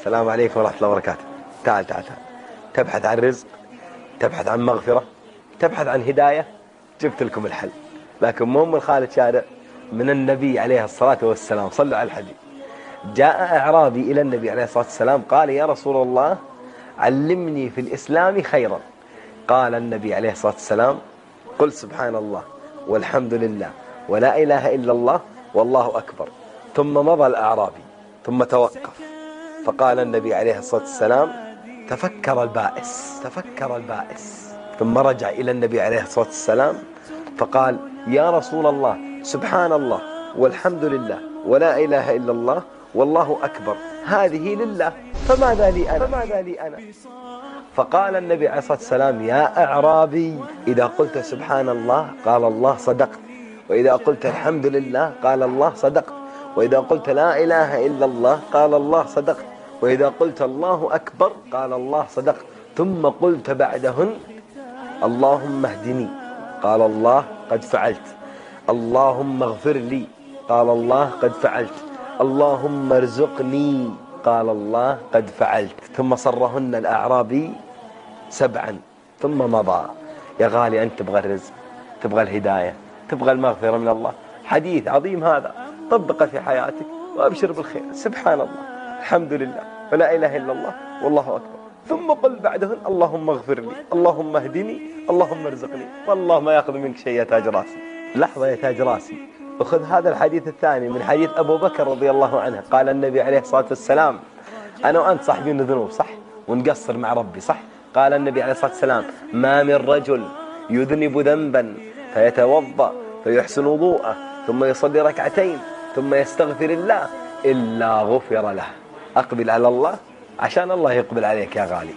السلام عليكم ورحمة الله وبركاته. تعال تعال تعال. تبحث عن رزق، تبحث عن مغفرة، تبحث عن هداية، جبت لكم الحل. لكن مو من خالد شارع، من النبي عليه الصلاة والسلام. صلوا على الحبيب. جاء أعرابي إلى النبي عليه الصلاة والسلام قال: يا رسول الله علمني في الإسلام خيرا. قال النبي عليه الصلاة والسلام: قل سبحان الله والحمد لله ولا إله إلا الله والله أكبر. ثم مضى الأعرابي ثم توقف، فقال النبي عليه الصلاة والسلام: تفكر البائس. ثم رجع إلى النبي عليه الصلاة والسلام فقال: يا رسول الله سبحان الله والحمد لله ولا إله إلا الله والله أكبر، هذه لله، فماذا لي أنا؟ فقال النبي عليه الصلاة والسلام: يا أعرابي، إذا قلت سبحان الله قال الله صدقت، وإذا قلت الحمد لله قال الله صدقت، وإذا قلت لا إله إلا الله قال الله صدقت، وإذا قلت الله أكبر قال الله صدقت، ثم قلت بعدهن: اللهم اهدني قال الله قد فعلت، اللهم اغفر لي قال الله قد فعلت، اللهم ارزقني قال الله قد فعلت. ثم صرهن الأعرابي 7 ثم مضى. يا غالي، أنت تبغى الرزق، تبغى الهداية، تبغى المغفرة من الله. حديث عظيم هذا، طبقه في حياتك وأبشر بالخير. سبحان الله، الحمد لله، ولا إله إلا الله والله أكبر. ثم قل بعدهن: اللهم اغفر لي، اللهم اهدني، اللهم ارزقني. والله ما يأخذ منك شيء يا تاج راسي. لحظة يا تاج راسي، وخذ هذا الحديث الثاني من حديث أبو بكر رضي الله عنه. قال النبي عليه الصلاة والسلام: أنا وأنت صاحبين ذنوب، صح؟ ونقصر مع ربي، صح؟ قال النبي عليه الصلاة والسلام: ما من رجل يذنب ذنبا فيتوضأ فيحسن وضوءه ثم يصلي ركعتين ثم يستغفر الله إلا غفر له. أقبل على الله عشان الله يقبل عليك يا غالي.